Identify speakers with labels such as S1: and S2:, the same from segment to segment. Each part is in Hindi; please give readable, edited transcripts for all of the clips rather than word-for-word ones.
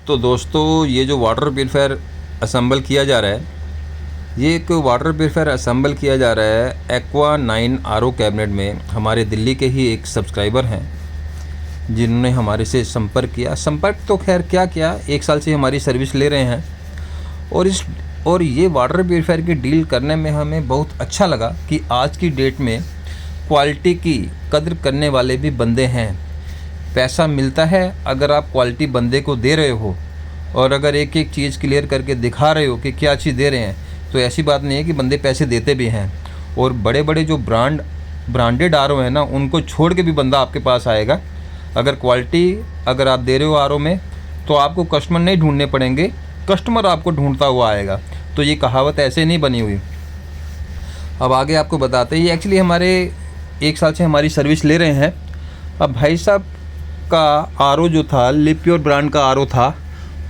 S1: तो दोस्तों, ये जो वाटर प्यूरीफायर असेंबल किया जा रहा है, ये एक वाटर प्यूरीफायर असेंबल किया जा रहा है एक्वा 9 आरओ कैबिनेट में। हमारे दिल्ली के ही एक सब्सक्राइबर हैं जिन्होंने हमारे से संपर्क किया। संपर्क तो खैर क्या किया, 1 साल से हमारी सर्विस ले रहे हैं और ये वाटर प्यूरीफायर की डील करने में हमें बहुत अच्छा लगा कि आज की डेट में क्वालिटी की कदर करने वाले भी बंदे हैं। पैसा मिलता है अगर आप क्वालिटी बंदे को दे रहे हो, और अगर एक एक चीज़ क्लियर करके दिखा रहे हो कि क्या चीज़ दे रहे हैं, तो ऐसी बात नहीं है कि बंदे पैसे देते भी हैं। और बड़े बड़े जो ब्रांडेड आरओ हैं ना, उनको छोड़ के भी बंदा आपके पास आएगा। अगर क्वालिटी अगर आप दे रहे हो आरओ में, तो आपको कस्टमर नहीं ढूंढने पड़ेंगे, कस्टमर आपको ढूंढता हुआ आएगा। तो ये कहावत ऐसे नहीं बनी हुई। अब आगे आपको बताते हैं, ये एक्चुअली हमारे 1 साल से हमारी सर्विस ले रहे हैं। अब भाई साहब का आरओ जो था, लिप्योर ब्रांड का आरओ था,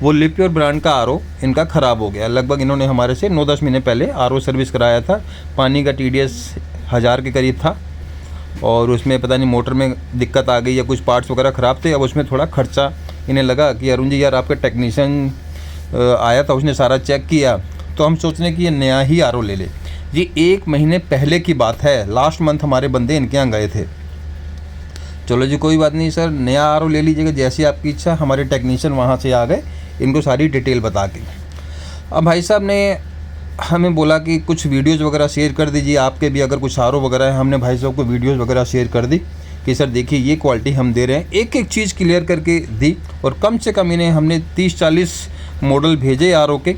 S1: वो लिप्योर ब्रांड का आरओ इनका ख़राब हो गया। लगभग इन्होंने हमारे से 9-10 महीने पहले आरओ सर्विस कराया था। पानी का TDS 1000 के करीब था, और उसमें पता नहीं मोटर में दिक्कत आ गई या कुछ पार्ट्स वगैरह ख़राब थे। अब उसमें थोड़ा खर्चा इन्हें लगा कि अरुण जी यार, आपका टेक्नीशियन आया था, उसने सारा चेक किया, तो हम सोच रहे हैं कि ये नया ही आरओ ले ले। ये 1 महीने पहले की बात है, लास्ट मंथ हमारे बंदे इनके यहाँ गए थे। चलो जी, कोई बात नहीं सर, नया आरओ ले लीजिएगा, जैसी आपकी इच्छा। हमारे टेक्नीशियन वहाँ से आ गए इनको सारी डिटेल बता के। अब भाई साहब ने हमें बोला कि कुछ वीडियोज़ वगैरह शेयर कर दीजिए, आपके भी अगर कुछ आरओ वगैरह है। हमने भाई साहब को वीडियोज़ वगैरह शेयर कर दी कि सर देखिए ये क्वालिटी हम दे रहे हैं। एक एक चीज़ क्लियर करके दी, और कम से कम इन्हें हमने 30-40 मॉडल भेजे आरओ के,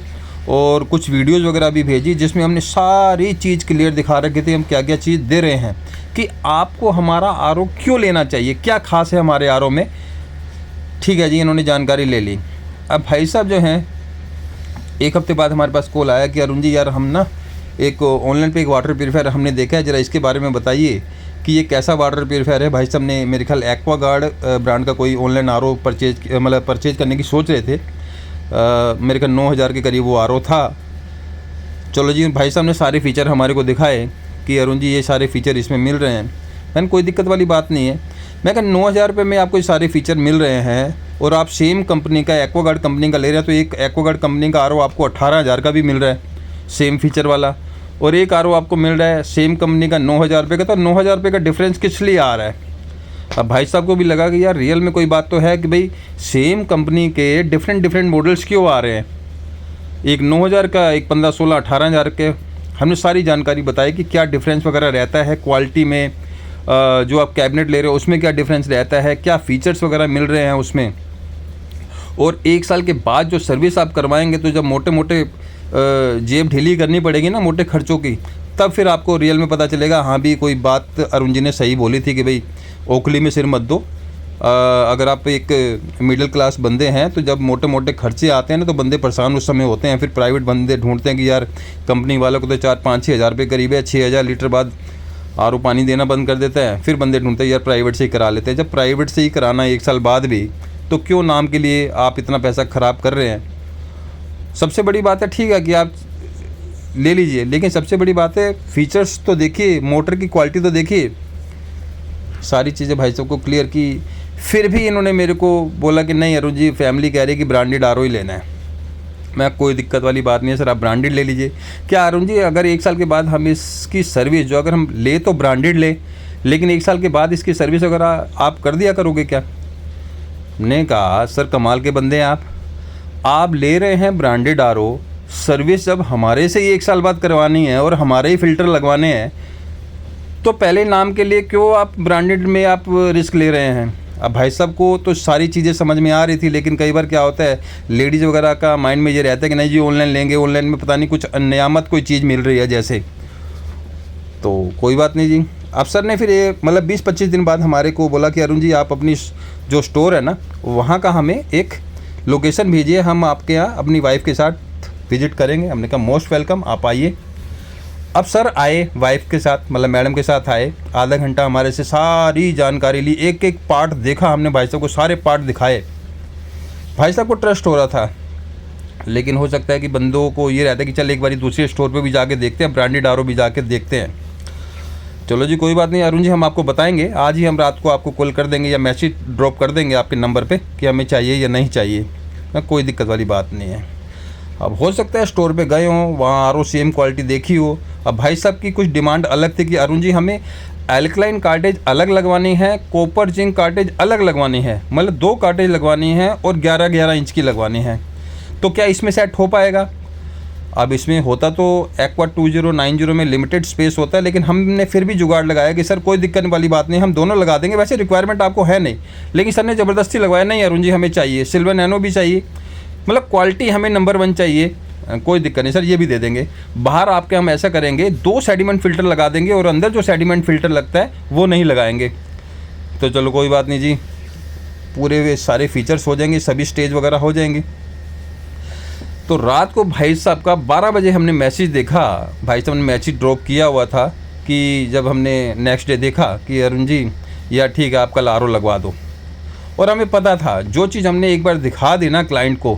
S1: और कुछ वीडियोज़ वगैरह भी भेजी जिसमें हमने सारी चीज़ क्लियर दिखा रखी थी हम क्या क्या चीज़ दे रहे हैं, कि आपको हमारा आरओ क्यों लेना चाहिए, क्या खास है हमारे आरओ में। ठीक है जी, इन्होंने जानकारी ले ली। अब भाई साहब जो हैं, 1 हफ्ते बाद हमारे पास कॉल आया कि अरुण जी यार, हम ना एक ऑनलाइन पे एक वाटर प्यूरीफायर हमने देखा है, ज़रा इसके बारे में बताइए कि ये कैसा वाटर प्यूरीफायर है। भाई साहब ने मेरे ख्याल एक्वागार्ड ब्रांड का कोई ऑनलाइन आरओ परचेज करने की सोच रहे थे। मेरे ख्याल 9000 के करीब वो आरओ था। चलो जी, भाई साहब ने सारे फ़ीचर हमारे को दिखाए कि अरुण जी ये सारे फ़ीचर इसमें मिल रहे हैं। मैंने कोई दिक्कत वाली बात नहीं है। मैं कहा 9000 रुपये में आपको ये सारे फ़ीचर मिल रहे हैं, और आप सेम कंपनी का एक्वागार्ड कंपनी का ले रहे हैं, तो एक एक्वागार्ड कंपनी का आरओ आपको 18000 का भी मिल रहा है सेम फीचर वाला, और एक आरओ आपको मिल रहा है सेम कंपनी का 9000 रुपये का। तो 9000 रुपये का डिफरेंस किस लिए आ रहा है? अब भाई साहब को भी लगा कि यार रियल में कोई बात तो है कि भाई सेम कंपनी के डिफरेंट मॉडल्स क्यों आ रहे हैं, एक 9000 का, एक 15, 16, 18000 के। हमने सारी जानकारी बताई कि क्या डिफरेंस वगैरह रहता है क्वालिटी में, जो आप कैबिनेट ले रहे हो उसमें क्या डिफरेंस रहता है, क्या फ़ीचर्स वगैरह मिल रहे हैं उसमें। और 1 साल के बाद जो सर्विस आप करवाएंगे, तो जब मोटे मोटे जेब ढीली करनी पड़ेगी ना मोटे खर्चों की, तब फिर आपको रियल में पता चलेगा हाँ भी कोई बात अरुण जी ने सही बोली थी कि भाई ओखली में सिर मत दो। अगर आप एक मिडिल क्लास बंदे हैं, तो जब मोटे मोटे खर्चे आते हैं ना, तो बंदे परेशान उस समय होते हैं। फिर प्राइवेट बंदे ढूंढते हैं कि यार कंपनी वालों को तो 4-5-6 हज़ार रुपये करीब है, 6000 लीटर बाद आरओ पानी देना बंद कर देता है। फिर बंदे ढूंढते हैं यार प्राइवेट से ही करा लेते हैं। जब प्राइवेट से ही कराना 1 साल बाद भी, तो क्यों नाम के लिए आप इतना पैसा ख़राब कर रहे हैं। सबसे बड़ी बात है, ठीक है कि आप ले लीजिए, लेकिन सबसे बड़ी बात है फ़ीचर्स तो देखिए, मोटर की क्वालिटी तो देखिए। सारी चीज़ें भाई साहब को क्लियर की। फिर भी इन्होंने मेरे को बोला कि नहीं अरुण जी, फैमिली कह रही है कि ब्रांडेड आरओ ही लेना है। मैं कोई दिक्कत वाली बात नहीं है सर, आप ब्रांडेड ले लीजिए। क्या अरुण जी, अगर 1 साल के बाद हम इसकी सर्विस जो अगर हम ले तो ब्रांडेड ले, लेकिन 1 साल के बाद इसकी सर्विस वगैरह आप कर दिया करोगे क्या? ने कहा सर कमाल के बंदे हैं आप ले रहे हैं ब्रांडेड आरओ, सर्विस जब हमारे से ही 1 साल बाद करवानी है और हमारे ही फ़िल्टर लगवाने हैं, तो पहले नाम के लिए क्यों आप ब्रांडेड में आप रिस्क ले रहे हैं? अब भाई साहब को तो सारी चीज़ें समझ में आ रही थी, लेकिन कई बार क्या होता है, लेडीज़ वगैरह का माइंड में ये रहता है कि नहीं जी ऑनलाइन लेंगे, ऑनलाइन में पता नहीं कुछ नियामत कोई चीज़ मिल रही है जैसे। तो कोई बात नहीं जी। अफसर ने फिर ये 20-25 दिन बाद हमारे को बोला कि अरुण जी, आप अपनी जो स्टोर है ना, वहाँ का हमें एक लोकेशन भेजिए, हम आपके यहाँ अपनी वाइफ के साथ विज़िट करेंगे। हमने कहा मोस्ट वेलकम, आप आइए। अब सर आए वाइफ के साथ, मैडम के साथ आए, आधा घंटा हमारे से सारी जानकारी ली, एक एक पार्ट देखा हमने, भाई साहब को सारे पार्ट दिखाए। भाई साहब को ट्रस्ट हो रहा था, लेकिन हो सकता है कि बंदों को ये रहता है कि चल एक बारी दूसरे स्टोर पे भी जाके देखते हैं, ब्रांडेड आरओ भी जाके देखते हैं। चलो जी, कोई बात नहीं अरुण जी, हम आपको बताएंगे, आज ही हम रात को आपको कॉल कर देंगे या मैसेज ड्रॉप कर देंगे आपके नंबर पे कि हमें चाहिए या नहीं चाहिए। कोई दिक्कत वाली बात नहीं है। अब हो सकता है स्टोर पे गए हों, वहाँ आर ओ सेम क्वालिटी देखी हो। अब भाई साहब की कुछ डिमांड अलग थी कि अरुण जी हमें एल्कलाइन कार्टेज अलग लगवानी है, कॉपर जिंक कार्टेज अलग लगवानी है, मतलब 2 कार्टेज लगवानी है और 11-11 इंच की लगवानी है। तो क्या इसमें सेट हो पाएगा? अब इसमें होता तो एक्वा 2090 में लिमिटेड स्पेस होता है, लेकिन हमने फिर भी जुगाड़ लगाया कि सर कोई दिक्कत वाली बात नहीं, हम दोनों लगा देंगे। वैसे रिक्वायरमेंट आपको है नहीं, लेकिन सर ने ज़बरदस्ती लगवाया, नहीं अरुण जी हमें चाहिए, सिल्वर नैनो भी चाहिए, मतलब क्वालिटी हमें नंबर 1 चाहिए। कोई दिक्कत नहीं सर, ये भी दे देंगे। बाहर आपके हम ऐसा करेंगे 2 सेडिमेंट फ़िल्टर लगा देंगे और अंदर जो सेडिमेंट फ़िल्टर लगता है वो नहीं लगाएंगे। तो चलो कोई बात नहीं जी, पूरे सारे फीचर्स हो जाएंगे, सभी स्टेज वगैरह हो जाएंगे। तो रात को भाई साहब का 12 बजे हमने मैसेज देखा, भाई साहब ने मैसेज ड्रॉप किया हुआ था कि जब हमने नेक्स्ट डे देखा कि अरुण जी यार ठीक है आप कल आर ओ लगवा दो। और हमें पता था जो चीज़ हमने एक बार दिखा दी ना क्लाइंट को,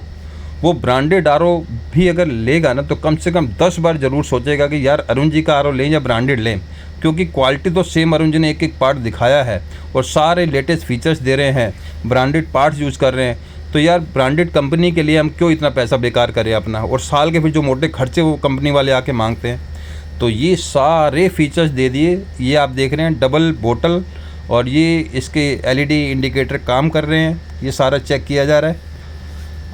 S1: वो ब्रांडेड आर ओ भी अगर लेगा ना तो कम से कम 10 बार ज़रूर सोचेगा कि यार अरुण जी का आर ओ लें या ब्रांडेड लें, क्योंकि क्वालिटी तो सेम अरुण जी ने एक पार्ट दिखाया है और सारे लेटेस्ट फीचर्स दे रहे हैं, ब्रांडेड पार्ट्स यूज़ कर रहे हैं। तो यार ब्रांडेड कंपनी के लिए हम क्यों इतना पैसा बेकार करें अपना, और साल के फिर जो मोटे खर्चे वो कंपनी वाले आके मांगते हैं। तो ये सारे फीचर्स दे दिए। ये आप देख रहे हैं डबल बोतल, और ये इसके एलईडी इंडिकेटर काम कर रहे हैं, ये सारा चेक किया जा रहा है।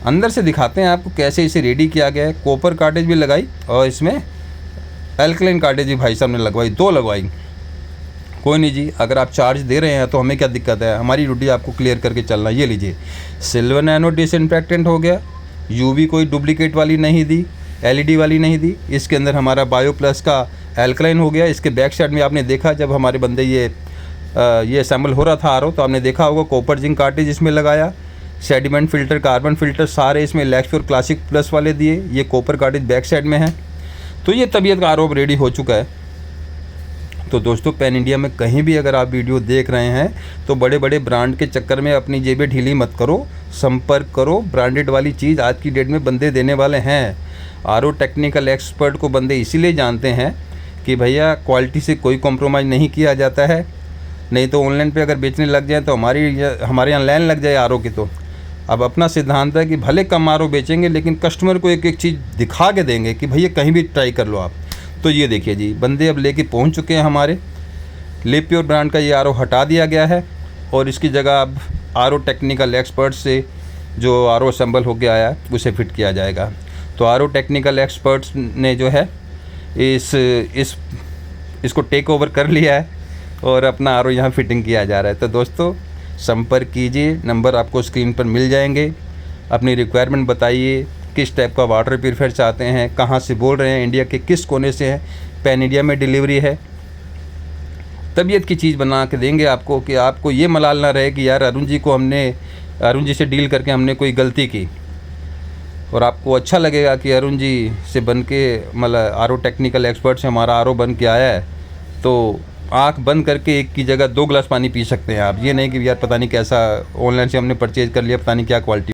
S1: अंदर से दिखाते हैं आपको कैसे इसे रेडी किया गया है। कॉपर कार्टेज भी लगाई और इसमें एल्कलाइन कार्टेज भी भाई साहब ने लगवाई, 2 लगवाई। कोई नहीं जी, अगर आप चार्ज दे रहे हैं तो हमें क्या दिक्कत है, हमारी ड्यूटी आपको क्लियर करके चलना। ये लीजिए, सिल्वर नैनो डिसइंफेक्टेंट हो गया, यूवी कोई डुप्लीकेट वाली नहीं दी, एलईडी वाली नहीं दी। इसके अंदर हमारा बायो प्लस का एल्कलाइन हो गया। इसके बैक साइड में आपने देखा जब हमारे बंदे ये असेंबल हो रहा था आर ओ, तो आपने देखा होगा कॉपर जिंक कार्टेज इसमें लगाया, सेडिमेंट फ़िल्टर, कार्बन फ़िल्टर सारे इसमें लैक्स और क्लासिक प्लस वाले दिए। ये कॉपर कार्टेज बैक साइड में है। तो ये तबीयत का आर ओ रेडी हो चुका है। तो दोस्तों पैन इंडिया में कहीं भी अगर आप वीडियो देख रहे हैं तो बड़े बड़े ब्रांड के चक्कर में अपनी जेबें ढीली मत करो, संपर्क करो। ब्रांडेड वाली चीज़ आज की डेट में बंदे देने वाले हैं। आर ओ टेक्निकल एक्सपर्ट को बंदे इसीलिए जानते हैं कि भैया क्वालिटी से कोई कॉम्प्रोमाइज़ नहीं किया जाता है। नहीं तो ऑनलाइन पे अगर बेचने लग जाए तो हमारे यहाँ लाइन लग जाए आर ओ की। तो अब अपना सिद्धांत है कि भले कम आर ओ बेचेंगे लेकिन कस्टमर को एक एक चीज़ दिखा के देंगे कि भैया कहीं भी ट्राई कर लो आप। तो ये देखिए जी, बंदे अब लेके पहुंच चुके हैं हमारे। लिव प्योर ब्रांड का ये आर ओ हटा दिया गया है और इसकी जगह अब आर ओ टेक्निकल एक्सपर्ट से जो आर ओ असेंबल होकर आया है उसे फिट किया जाएगा। तो आर ओ टेक्निकल एक्सपर्ट्स ने जो है इसको टेक ओवर कर लिया है और अपना आर ओ यहाँ फिटिंग किया जा रहा है। तो दोस्तों संपर्क कीजिए, नंबर आपको स्क्रीन पर मिल जाएंगे। अपनी रिक्वायरमेंट बताइए, किस टाइप का वाटर प्यूरीफायर चाहते हैं, कहाँ से बोल रहे हैं, इंडिया के किस कोने से हैं, पैन इंडिया में डिलीवरी है। तबीयत की चीज़ बना के देंगे आपको कि आपको ये मलाल ना रहे कि यार अरुण जी से डील करके हमने कोई गलती की। और आपको अच्छा लगेगा कि अरुण जी से बन के मतलब आर ओ टेक्निकल एक्सपर्ट से हमारा आर ओ बन के आया है, तो आँख बंद करके एक की जगह 2 गिलास पानी पी सकते हैं आप। ये नहीं कि यार पता नहीं कैसा ऑनलाइन से हमने परचेज़ कर लिया, पता नहीं क्या क्वालिटी।